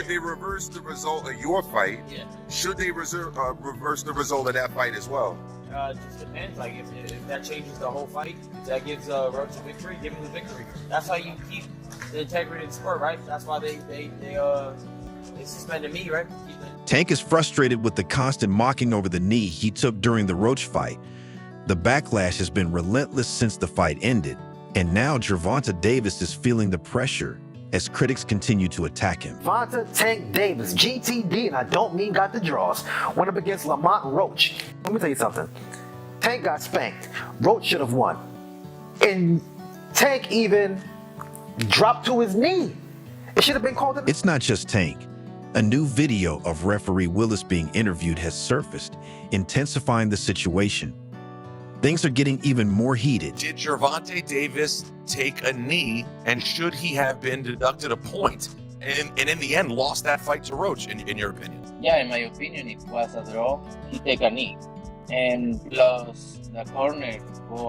reversed the result of your fight. Yeah. Should they reverse the result of that fight as well? It just depends. Like if that changes the whole fight, if that gives Roach a victory, give him the victory. That's how you keep the integrity of the sport, right? That's why they suspended me, right? Tank is frustrated with the constant mocking over the knee he took during the Roach fight. The backlash has been relentless since the fight ended, and now Gervonta Davis is feeling the pressure as critics continue to attack him. Gervonta Tank Davis, GTD, and I don't mean got the draws, went up against Lamont Roach. Let me tell you something. Tank got spanked. Roach should have won. And Tank even dropped to his knee. It should have been called It's not just Tank. A new video of referee Willis being interviewed has surfaced, intensifying the situation. Things are getting even more heated. Did Gervonta Davis take a knee, and should he have been deducted a point? And in the end, lost that fight to Roach, in your opinion? Yeah, in my opinion, it was a draw. He take a knee. And plus the corner.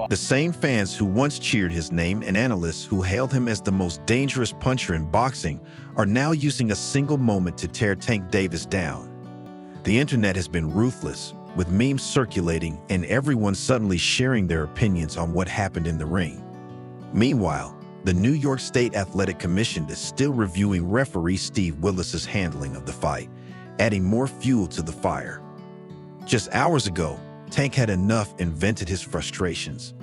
The same fans who once cheered his name and analysts who hailed him as the most dangerous puncher in boxing are now using a single moment to tear Tank Davis down. The internet has been ruthless, with memes circulating and everyone suddenly sharing their opinions on what happened in the ring. Meanwhile, the New York State Athletic Commission is still reviewing referee Steve Willis's handling of the fight, adding more fuel to the fire. Just hours ago, Tank had enough and vented his frustrations,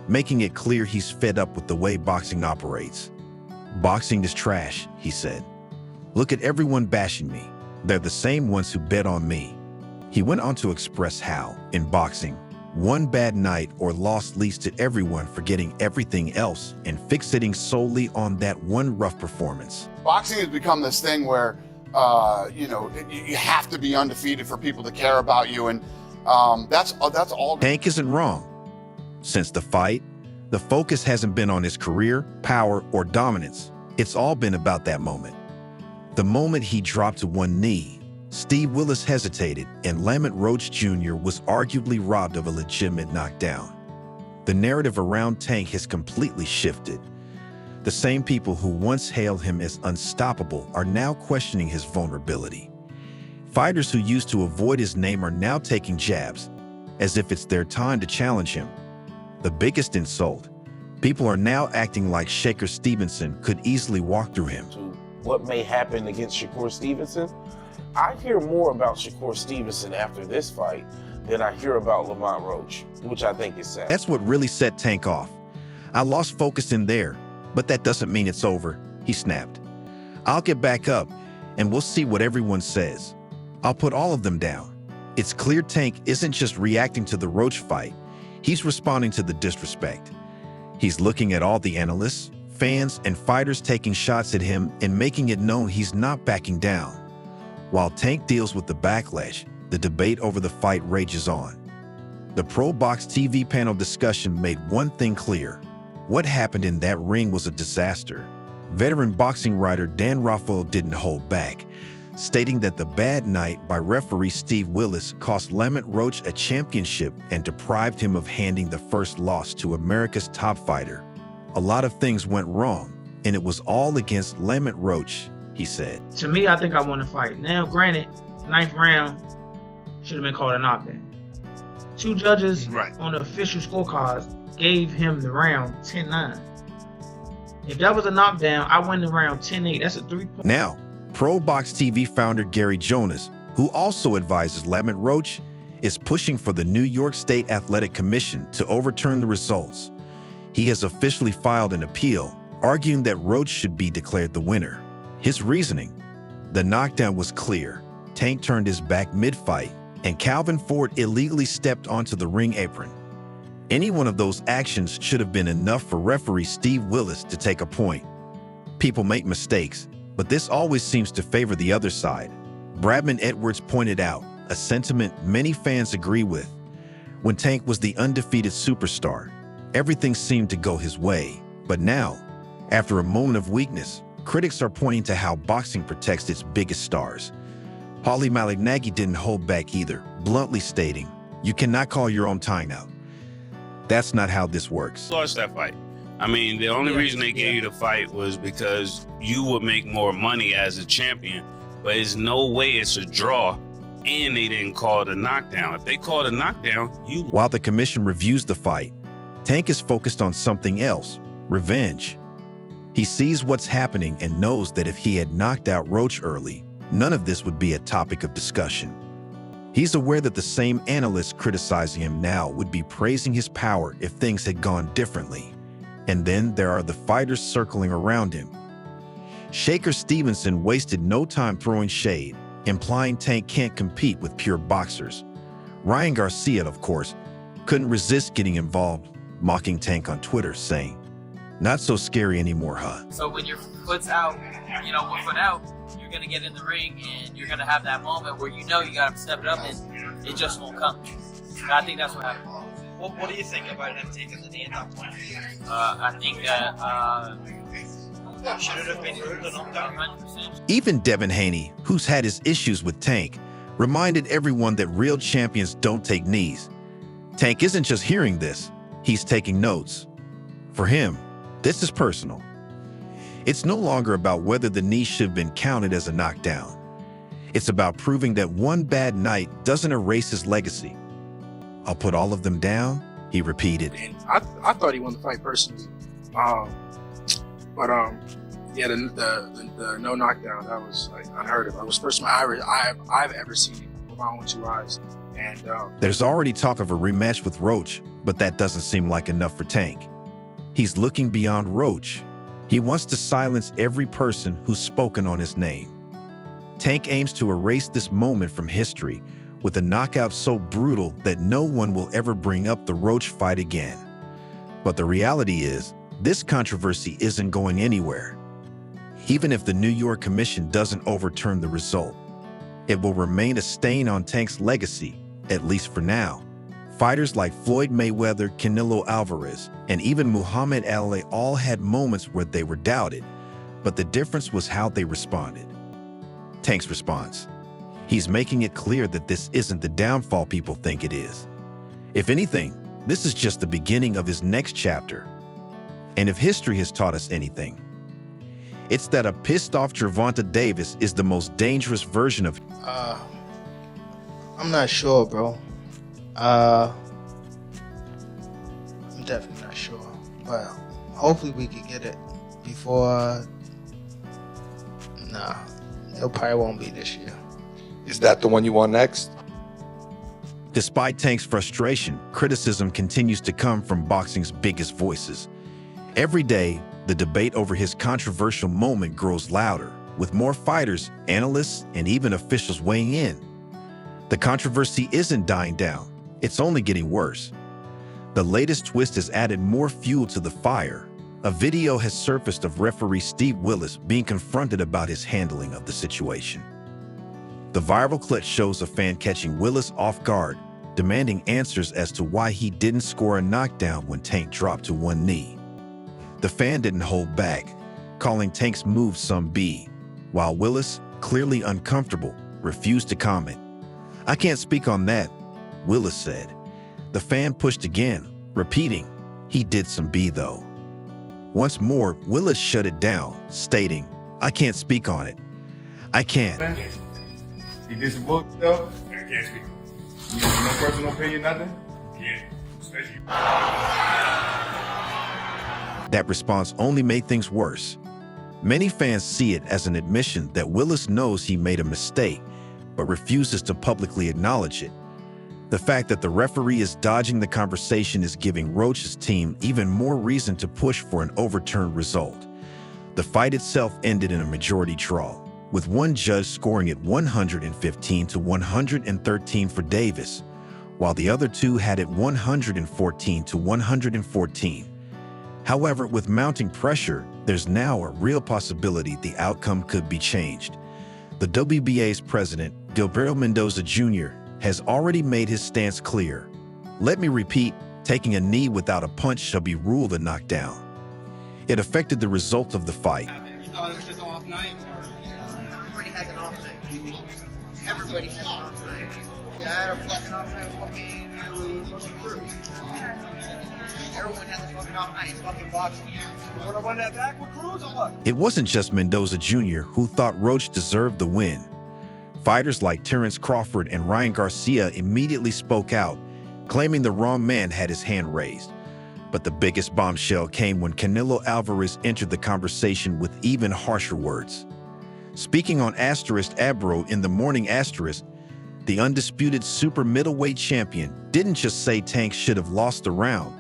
making it clear he's fed up with the way boxing operates. "Boxing is trash," he said. "Look at everyone bashing me. They're the same ones who bet on me." He went on to express how, in boxing, one bad night or loss leads to everyone forgetting everything else and fixating solely on that one rough performance. Boxing has become this thing where, you have to be undefeated for people to care about you, and that's all. Tank isn't wrong. Since the fight, the focus hasn't been on his career, power, or dominance. It's all been about that moment. The moment he dropped to one knee, Steve Willis hesitated, and Lamont Roach Jr. was arguably robbed of a legitimate knockdown. The narrative around Tank has completely shifted. The same people who once hailed him as unstoppable are now questioning his vulnerability. Fighters who used to avoid his name are now taking jabs, as if it's their time to challenge him. The biggest insult: people are now acting like Shakur Stevenson could easily walk through him. What may happen against Shakur Stevenson? I hear more about Shakur Stevenson after this fight than I hear about Lamont Roach, which I think is sad. That's what really set Tank off. "I lost focus in there, but that doesn't mean it's over," he snapped. "I'll get back up, and we'll see what everyone says. I'll put all of them down." It's clear Tank isn't just reacting to the Roach fight, he's responding to the disrespect. He's looking at all the analysts, fans, and fighters taking shots at him and making it known he's not backing down. While Tank deals with the backlash, the debate over the fight rages on. The Pro Box TV panel discussion made one thing clear: what happened in that ring was a disaster. Veteran boxing writer Dan Rafael didn't hold back, stating that the bad night by referee Steve Willis cost Lamont Roach a championship and deprived him of handing the first loss to America's top fighter. "A lot of things went wrong, and it was all against Lamont Roach," he said. To me, I think I won the fight. Now, granted, 9th round should have been called a knockdown. Two judges on the official scorecards gave him the round 10-9. If that was a knockdown, I win the round 10-8. That's a 3-point. Now, Pro Box TV founder Gary Jonas, who also advises Lamont Roach, is pushing for the New York State Athletic Commission to overturn the results. He has officially filed an appeal, arguing that Roach should be declared the winner. His reasoning: the knockdown was clear. Tank turned his back mid-fight, and Calvin Ford illegally stepped onto the ring apron. Any one of those actions should have been enough for referee Steve Willis to take a point. People make mistakes, but this always seems to favor the other side. Bradman Edwards pointed out, a sentiment many fans agree with. When Tank was the undefeated superstar, everything seemed to go his way. But now, after a moment of weakness, critics are pointing to how boxing protects its biggest stars. Paulie Malignaggi didn't hold back either, bluntly stating, "You cannot call your own timeout. That's not how this works." Lost that fight. I mean, the only reason they gave you the fight was because you would make more money as a champion but there's no way it's a draw, and they didn't call it a knockdown. If they called a knockdown, you. While the commission reviews the fight, Tank is focused on something else: revenge. He sees what's happening and knows that if he had knocked out Roach early, none of this would be a topic of discussion. He's aware that the same analysts criticizing him now would be praising his power if things had gone differently. And then there are the fighters circling around him. Shaker Stevenson wasted no time throwing shade, implying Tank can't compete with pure boxers. Ryan Garcia, of course, couldn't resist getting involved, mocking Tank on Twitter, saying, "Not so scary anymore, huh?" So when your foot's out, one foot out, you're gonna get in the ring and you're gonna have that moment where you gotta step it up and it just won't come. And I think that's what happened. What do you think about him taking the knee at that point? I think that should it have been ruled a knockdown? 100%. Even Devin Haney, who's had his issues with Tank, reminded everyone that real champions don't take knees. Tank isn't just hearing this, he's taking notes. For him, this is personal. It's no longer about whether the knee should have been counted as a knockdown. It's about proving that one bad night doesn't erase his legacy. "I'll put all of them down," he repeated. And I thought he won the fight personally. Yeah, the no knockdown, that was like unheard of. It was the first time I've ever seen it with my own two eyes. And there's already talk of a rematch with Roach, but that doesn't seem like enough for Tank. He's looking beyond Roach. He wants to silence every person who's spoken on his name. Tank aims to erase this moment from history with a knockout so brutal that no one will ever bring up the Roach fight again. But the reality is, this controversy isn't going anywhere. Even if the New York Commission doesn't overturn the result, it will remain a stain on Tank's legacy, at least for now. Fighters like Floyd Mayweather, Canelo Alvarez, and even Muhammad Ali all had moments where they were doubted, but the difference was how they responded. Tank's response: he's making it clear that this isn't the downfall people think it is. If anything, this is just the beginning of his next chapter. And if history has taught us anything, it's that a pissed-off Gervonta Davis is the most dangerous version of I'm not sure, bro. I'm definitely not sure. But hopefully we can get it before... Nah, it probably won't be this year. Is that the one you want next? Despite Tank's frustration, criticism continues to come from boxing's biggest voices. Every day, the debate over his controversial moment grows louder, with more fighters, analysts, and even officials weighing in. The controversy isn't dying down, it's only getting worse. The latest twist has added more fuel to the fire. A video has surfaced of referee Steve Willis being confronted about his handling of the situation. The viral clip shows a fan catching Willis off guard, demanding answers as to why he didn't score a knockdown when Tank dropped to one knee. The fan didn't hold back, calling Tank's move some B, while Willis, clearly uncomfortable, refused to comment. "I can't speak on that," Willis said. The fan pushed again, repeating, "He did some B though." Once more, Willis shut it down, stating, "I can't speak on it. I can't." He did some book stuff? I can't speak. You have no personal opinion, nothing? Yeah. That response only made things worse. Many fans see it as an admission that Willis knows he made a mistake, but refuses to publicly acknowledge it. The fact that the referee is dodging the conversation is giving Roach's team even more reason to push for an overturned result. The fight itself ended in a majority draw, with one judge scoring it 115 to 113 for Davis, while the other two had it 114 to 114. However, with mounting pressure, there's now a real possibility the outcome could be changed. The WBA's president, Gilberto Mendoza Jr., has already made his stance clear. Let me repeat, taking a knee without a punch shall be ruled a knockdown. It affected the result of the fight. You thought it was just an off night? Everybody has an off night. Everybody has an off night. Yeah, I had a fucking off night fucking crew. Everyone has a fucking off night. It's fucking boxing. You wanna run that back with Cruz or what? It wasn't just Mendoza Jr. who thought Roach deserved the win. Fighters like Terrence Crawford and Ryan Garcia immediately spoke out, claiming the wrong man had his hand raised. But the biggest bombshell came when Canelo Alvarez entered the conversation with even harsher words. Speaking on Abro in the morning, the undisputed super middleweight champion didn't just say Tank should have lost the round.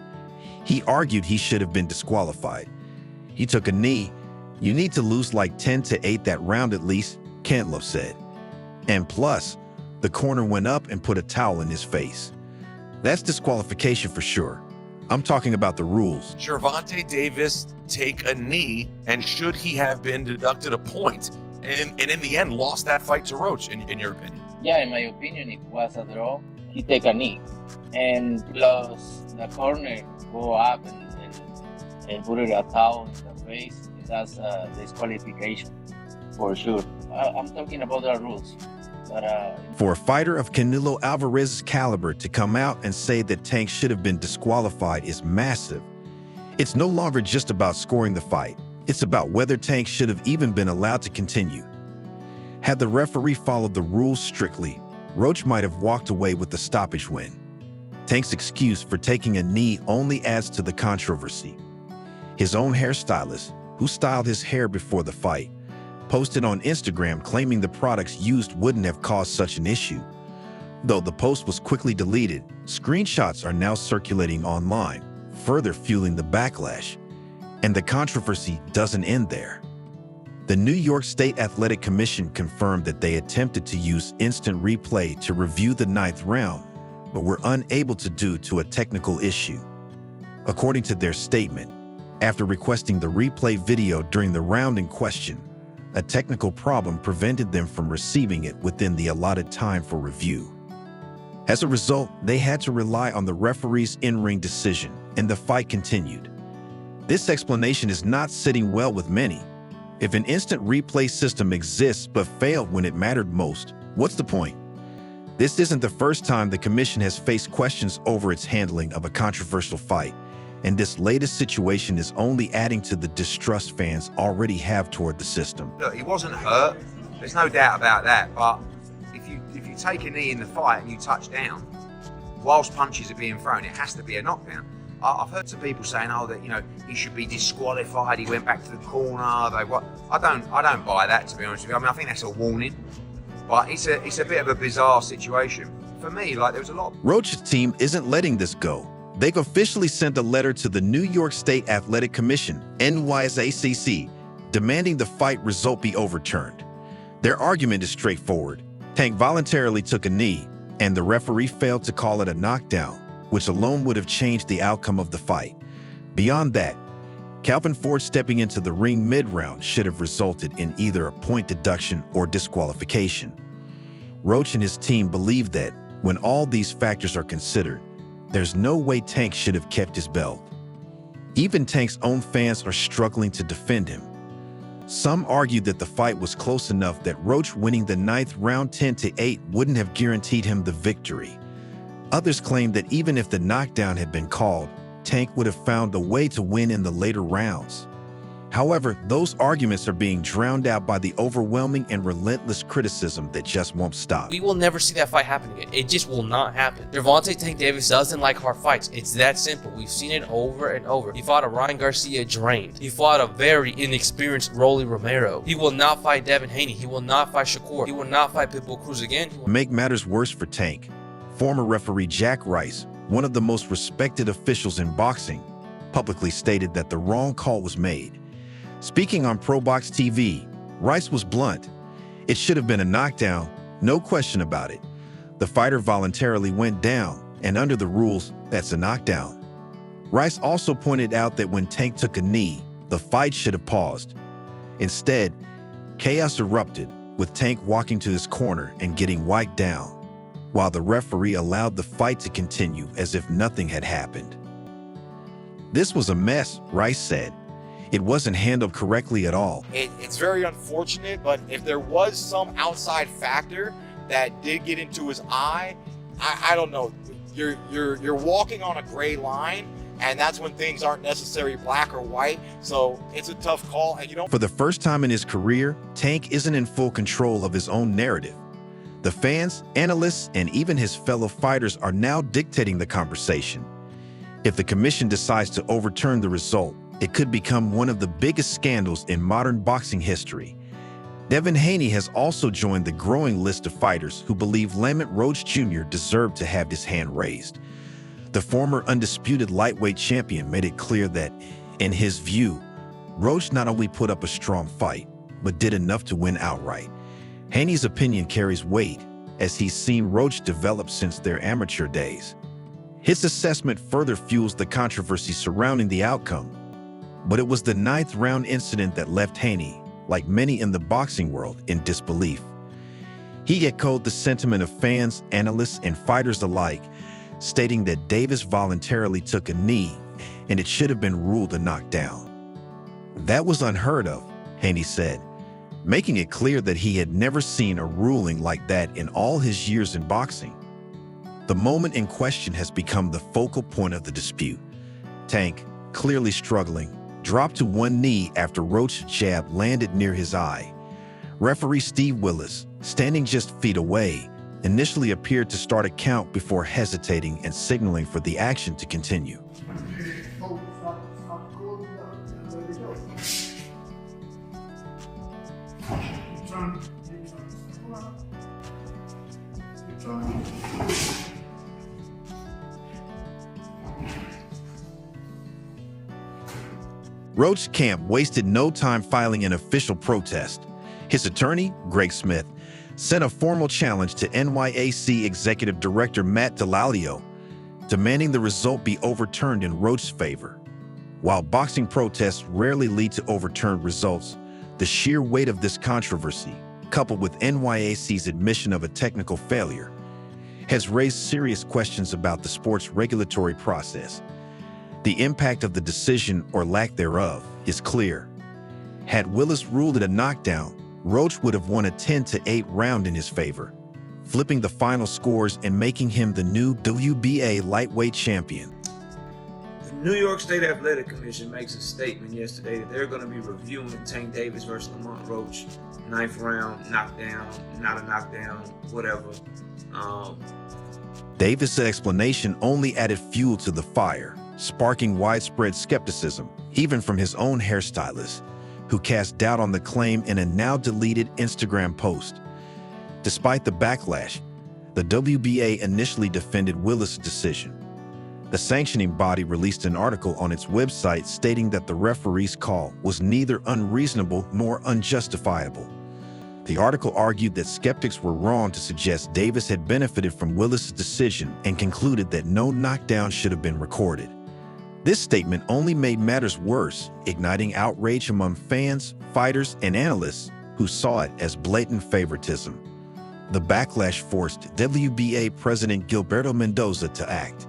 He argued he should have been disqualified. He took a knee. "You need to lose like 10-8 that round at least," Canelo said. And plus, the corner went up and put a towel in his face. That's disqualification for sure. I'm talking about the rules. Gervonta Davis take a knee, and should he have been deducted a point? And in the end, lost that fight to Roach, in your opinion? Yeah, in my opinion, it was a draw. He take a knee, and plus the corner go up and put a towel in the face. That's a disqualification for sure. I'm talking about the rules. But, For a fighter of Canelo Alvarez's caliber to come out and say that Tank should have been disqualified is massive. It's no longer just about scoring the fight. It's about whether Tank should have even been allowed to continue. Had the referee followed the rules strictly, Roach might have walked away with the stoppage win. Tank's excuse for taking a knee only adds to the controversy. His own hairstylist, who styled his hair before the fight, posted on Instagram claiming the products used wouldn't have caused such an issue. Though the post was quickly deleted, screenshots are now circulating online, further fueling the backlash. And the controversy doesn't end there. The New York State Athletic Commission confirmed that they attempted to use instant replay to review the 9th round, but were unable to due to a technical issue. According to their statement, after requesting the replay video during the round in question, a technical problem prevented them from receiving it within the allotted time for review. As a result, they had to rely on the referee's in-ring decision, and the fight continued. This explanation is not sitting well with many. If an instant replay system exists but failed when it mattered most, what's the point? This isn't the first time the commission has faced questions over its handling of a controversial fight, and this latest situation is only adding to the distrust fans already have toward the system. Look, he wasn't hurt. There's no doubt about that. But if you take a knee in the fight and you touch down, whilst punches are being thrown, it has to be a knockdown. I've heard some people saying, "Oh, that he should be disqualified. He went back to the corner." I don't buy that, to be honest with you. I mean, I think that's a warning, but it's a bit of a bizarre situation for me. Like, there was a lot. Roach's team isn't letting this go. They've officially sent a letter to the New York State Athletic Commission, NYSACC, demanding the fight result be overturned. Their argument is straightforward. Tank voluntarily took a knee, and the referee failed to call it a knockdown, which alone would have changed the outcome of the fight. Beyond that, Calvin Ford stepping into the ring mid-round should have resulted in either a point deduction or disqualification. Roach and his team believe that, when all these factors are considered, there's no way Tank should have kept his belt. Even Tank's own fans are struggling to defend him. Some argue that the fight was close enough that Roach winning the 9th round 10-8 wouldn't have guaranteed him the victory. Others claim that even if the knockdown had been called, Tank would have found a way to win in the later rounds. However, those arguments are being drowned out by the overwhelming and relentless criticism that just won't stop. We will never see that fight happen again. It just will not happen. Gervonta Tank Davis doesn't like hard fights. It's that simple. We've seen it over and over. He fought a Ryan Garcia drained. He fought a very inexperienced Rolly Romero. He will not fight Devin Haney. He will not fight Shakur. He will not fight Pitbull Cruz again. To make matters worse for Tank, former referee Jack Rice, one of the most respected officials in boxing, publicly stated that the wrong call was made. Speaking on ProBox TV, Rice was blunt. It should have been a knockdown, no question about it. The fighter voluntarily went down, and under the rules, that's a knockdown. Rice also pointed out that when Tank took a knee, the fight should have paused. Instead, chaos erupted, with Tank walking to his corner and getting wiped down, while the referee allowed the fight to continue as if nothing had happened. This was a mess, Rice said. It wasn't handled correctly at all. It's very unfortunate, but if there was some outside factor that did get into his eye, I don't know. You're walking on a gray line, and that's when things aren't necessarily black or white. So it's a tough call, and you don't. For the first time in his career, Tank isn't in full control of his own narrative. The fans, analysts, and even his fellow fighters are now dictating the conversation. If the commission decides to overturn the result, it could become one of the biggest scandals in modern boxing history. Devin Haney has also joined the growing list of fighters who believe Lamont Roach Jr. deserved to have his hand raised. The former undisputed lightweight champion made it clear that, in his view, Roach not only put up a strong fight, but did enough to win outright. Haney's opinion carries weight, as he's seen Roach develop since their amateur days. His assessment further fuels the controversy surrounding the outcome. But it was the ninth-round incident that left Haney, like many in the boxing world, in disbelief. He echoed the sentiment of fans, analysts, and fighters alike, stating that Davis voluntarily took a knee and it should have been ruled a knockdown. That was unheard of, Haney said, making it clear that he had never seen a ruling like that in all his years in boxing. The moment in question has become the focal point of the dispute. Tank, clearly struggling, dropped to one knee after Roach's jab landed near his eye. Referee Steve Willis, standing just feet away, initially appeared to start a count before hesitating and signaling for the action to continue. Roach's camp wasted no time filing an official protest. His attorney, Greg Smith, sent a formal challenge to NYAC Executive Director Matt Delalio, demanding the result be overturned in Roach's favor. While boxing protests rarely lead to overturned results, the sheer weight of this controversy, coupled with NYAC's admission of a technical failure, has raised serious questions about the sport's regulatory process. The impact of the decision, or lack thereof, is clear. Had Willis ruled it a knockdown, Roach would have won a 10-8 round in his favor, flipping the final scores and making him the new WBA lightweight champion. The New York State Athletic Commission makes a statement yesterday that they're going to be reviewing Tank Davis versus Lamont Roach, 9th round, knockdown, not a knockdown, whatever. Davis' explanation only added fuel to the fire, sparking widespread skepticism, even from his own hairstylist, who cast doubt on the claim in a now-deleted Instagram post. Despite the backlash, the WBA initially defended Willis' decision. The sanctioning body released an article on its website stating that the referee's call was neither unreasonable nor unjustifiable. The article argued that skeptics were wrong to suggest Davis had benefited from Willis' decision and concluded that no knockdown should have been recorded. This statement only made matters worse, igniting outrage among fans, fighters, and analysts who saw it as blatant favoritism. The backlash forced WBA President Gilberto Mendoza to act.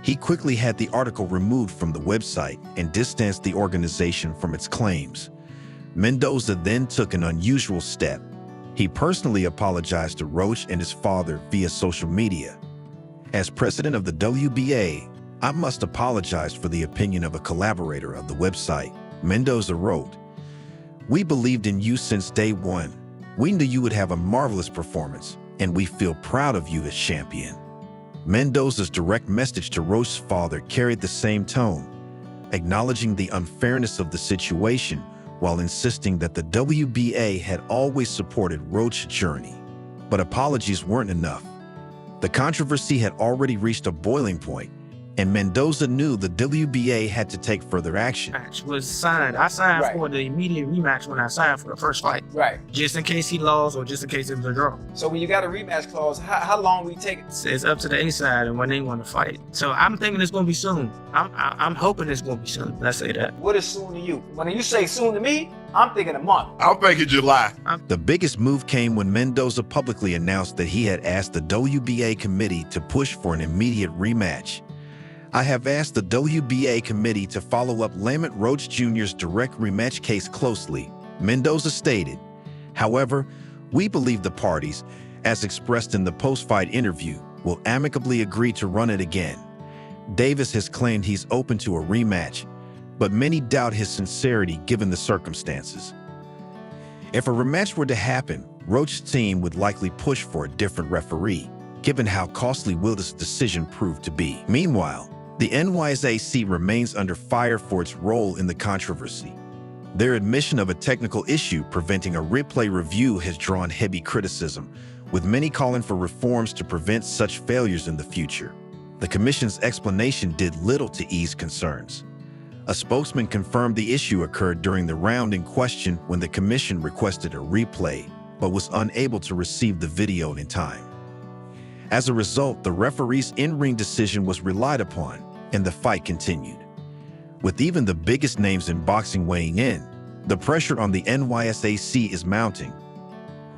He quickly had the article removed from the website and distanced the organization from its claims. Mendoza then took an unusual step. He personally apologized to Roach and his father via social media. As president of the WBA, I must apologize for the opinion of a collaborator of the website, Mendoza wrote. We believed in you since day one. We knew you would have a marvelous performance, and we feel proud of you as champion. Mendoza's direct message to Roach's father carried the same tone, acknowledging the unfairness of the situation while insisting that the WBA had always supported Roach's journey. But apologies weren't enough. The controversy had already reached a boiling point, and Mendoza knew the WBA had to take further action. Match was signed. I signed for the immediate rematch when I signed for the first fight. Right. Just in case he lost or just in case it was a draw. So when you got a rematch clause, how long will you take it? It's up to the A side and when they want to fight. So I'm thinking it's going to be soon. I'm hoping it's going to be soon. Let's say that. What is soon to you? When you say soon to me, I'm thinking a month. I'm thinking July. The biggest move came when Mendoza publicly announced that he had asked the WBA committee to push for an immediate rematch. I have asked the WBA committee to follow up Lamont Roach Jr.'s direct rematch case closely, Mendoza stated. However, we believe the parties, as expressed in the post-fight interview, will amicably agree to run it again. Davis has claimed he's open to a rematch, but many doubt his sincerity given the circumstances. If a rematch were to happen, Roach's team would likely push for a different referee, given how costly will this decision prove to be. Meanwhile, the NYSAC remains under fire for its role in the controversy. Their admission of a technical issue preventing a replay review has drawn heavy criticism, with many calling for reforms to prevent such failures in the future. The commission's explanation did little to ease concerns. A spokesman confirmed the issue occurred during the round in question when the commission requested a replay, but was unable to receive the video in time. As a result, the referee's in-ring decision was relied upon, and the fight continued. With even the biggest names in boxing weighing in, the pressure on the NYSAC is mounting.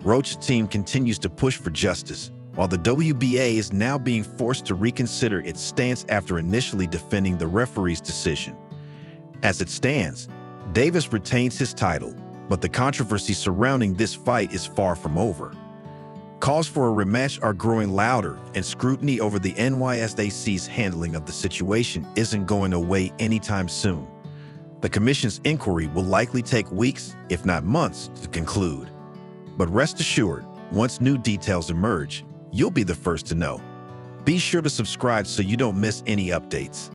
Roach's team continues to push for justice, while the WBA is now being forced to reconsider its stance after initially defending the referee's decision. As it stands, Davis retains his title, but the controversy surrounding this fight is far from over. Calls for a rematch are growing louder, and scrutiny over the NYSAC's handling of the situation isn't going away anytime soon. The commission's inquiry will likely take weeks, if not months, to conclude. But rest assured, once new details emerge, you'll be the first to know. Be sure to subscribe so you don't miss any updates.